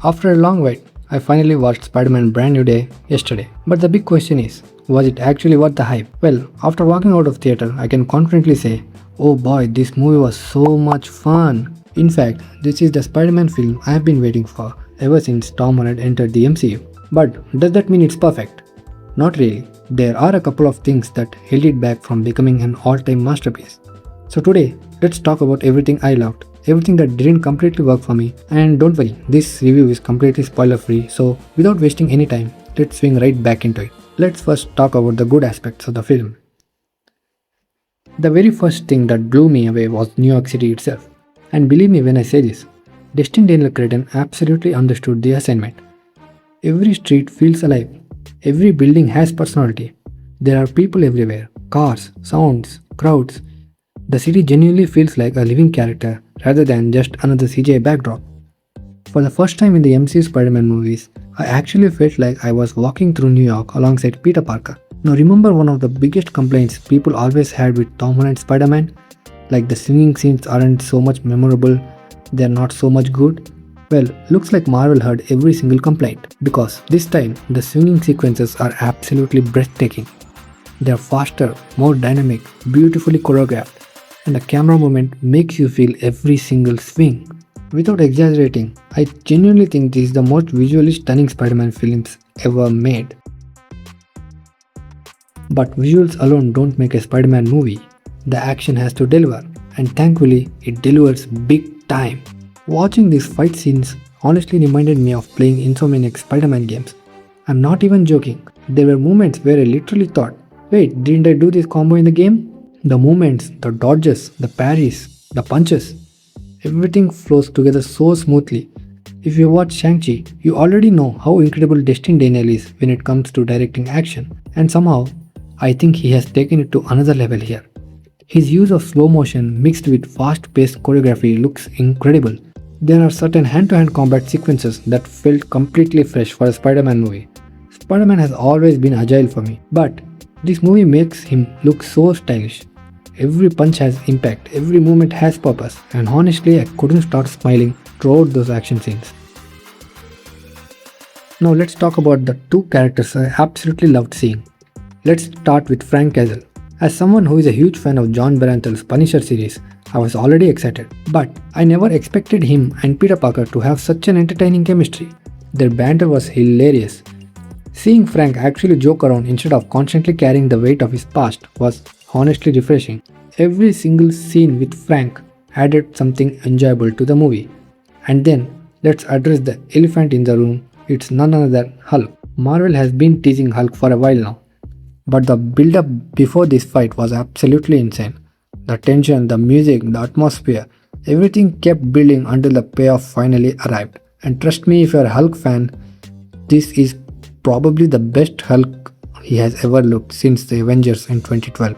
After a long wait, I finally watched Spider-Man Brand New Day yesterday. But the big question is, was it actually worth the hype? Well, after walking out of theater, I can confidently say, oh boy, this movie was so much fun. In fact, this is the Spider-Man film I have been waiting for ever since Tom Holland entered the MCU. But does that mean it's perfect? Not really. There are a couple of things that held it back from becoming an all-time masterpiece. So today, let's talk about everything I loved, everything that didn't completely work for me, and don't worry, this review is completely spoiler-free, so without wasting any time, let's swing right back into it. Let's first talk about the good aspects of the film. The very first thing that blew me away was New York City itself. And believe me when I say this, Destin Daniel Cretton absolutely understood the assignment. Every street feels alive. Every building has personality. There are people everywhere, cars, sounds, crowds. The city genuinely feels like a living character rather than just another CGI backdrop. For the first time in the MCU Spider-Man movies, I actually felt like I was walking through New York alongside Peter Parker. Now remember one of the biggest complaints people always had with Tom Holland Spider-Man? Like the singing scenes aren't so much memorable, they're not so much good? Well, looks like Marvel heard every single complaint, because this time the swinging sequences are absolutely breathtaking. They're faster, more dynamic, beautifully choreographed, and the camera movement makes you feel every single swing. Without exaggerating, I genuinely think this is the most visually stunning Spider-Man films ever made. But visuals alone don't make a Spider-Man movie. The action has to deliver, and thankfully it delivers big time. Watching these fight scenes honestly reminded me of playing Insomniac Spider-Man games. I'm not even joking. There were moments where I literally thought, wait, didn't I do this combo in the game? The movements, the dodges, the parries, the punches, everything flows together so smoothly. If you watch Shang-Chi, you already know how incredible Destin Daniel is when it comes to directing action, and somehow, I think he has taken it to another level here. His use of slow motion mixed with fast-paced choreography looks incredible. There are certain hand-to-hand combat sequences that felt completely fresh for a Spider-Man movie. Spider-Man has always been agile for me, but this movie makes him look so stylish. Every punch has impact, every movement has purpose, and honestly I couldn't stop smiling throughout those action scenes. Now let's talk about the two characters I absolutely loved seeing. Let's start with Frank Castle. As someone who is a huge fan of John Baranthel's Punisher series, I was already excited, but I never expected him and Peter Parker to have such an entertaining chemistry. Their banter was hilarious. Seeing Frank actually joke around instead of constantly carrying the weight of his past was honestly refreshing. Every single scene with Frank added something enjoyable to the movie. And then, let's address the elephant in the room. It's none other than Hulk. Marvel has been teasing Hulk for a while now. But the build-up before this fight was absolutely insane. The tension, the music, the atmosphere, everything kept building until the payoff finally arrived. And trust me, if you're a Hulk fan, this is probably the best Hulk he has ever looked since the Avengers in 2012.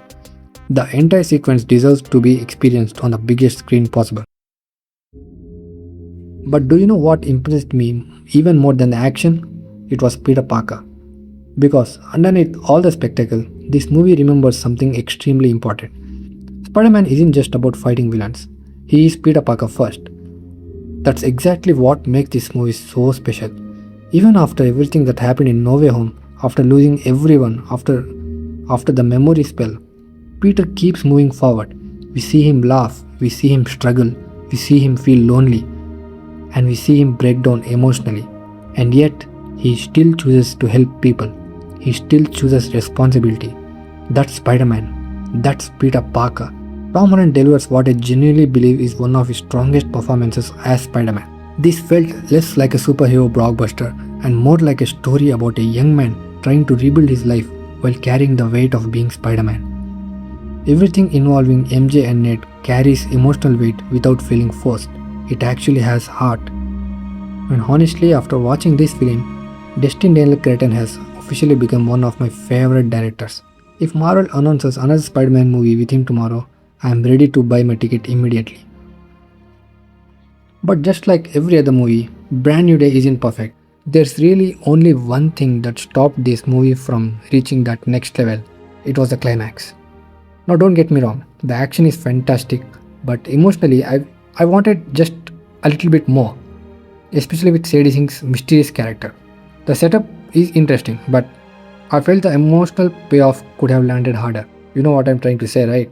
The entire sequence deserves to be experienced on the biggest screen possible. But do you know what impressed me even more than the action? It was Peter Parker. Because underneath all the spectacle, this movie remembers something extremely important. Spider-Man isn't just about fighting villains. He is Peter Parker first. That's exactly what makes this movie so special. Even after everything that happened in No Way Home, after losing everyone, after the memory spell, Peter keeps moving forward. We see him laugh, we see him struggle, we see him feel lonely, and we see him break down emotionally. And yet, he still chooses to help people. He still chooses responsibility. That's Spider-Man. That's Peter Parker. Tom Holland delivers what I genuinely believe is one of his strongest performances as Spider-Man. This felt less like a superhero blockbuster and more like a story about a young man trying to rebuild his life while carrying the weight of being Spider-Man. Everything involving MJ and Ned carries emotional weight without feeling forced. It actually has heart. And honestly, after watching this film, Destin Daniel Cretton has officially become one of my favorite directors. If Marvel announces another Spider-Man movie with him tomorrow, I am ready to buy my ticket immediately. But just like every other movie, Brand New Day isn't perfect. There's really only one thing that stopped this movie from reaching that next level. It was the climax. Now don't get me wrong, the action is fantastic, but emotionally I wanted just a little bit more. especially with Sadie Sink's mysterious character. The setup is interesting, but I felt the emotional payoff could have landed harder. You know what I'm trying to say, right?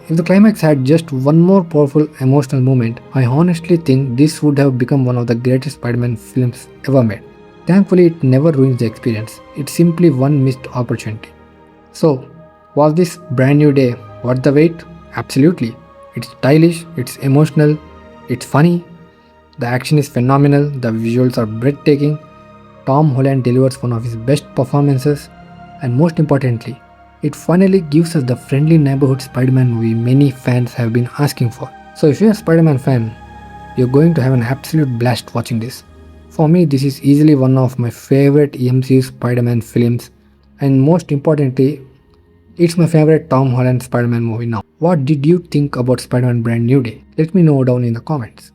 If the climax had just one more powerful emotional moment, I honestly think this would have become one of the greatest Spider-Man films ever made. Thankfully, it never ruins the experience. It's simply one missed opportunity. So, was this brand new day worth the wait? Absolutely. It's stylish, it's emotional, it's funny, the action is phenomenal, the visuals are breathtaking. Tom Holland delivers one of his best performances, and most importantly, it finally gives us the friendly neighborhood Spider Man movie many fans have been asking for. So, if you're a Spider Man fan, you're going to have an absolute blast watching this. For me, this is easily one of my favorite EMCU Spider Man films, and most importantly, it's my favorite Tom Holland Spider Man movie now. What did you think about Spider Man Brand New Day? Let me know down in the comments.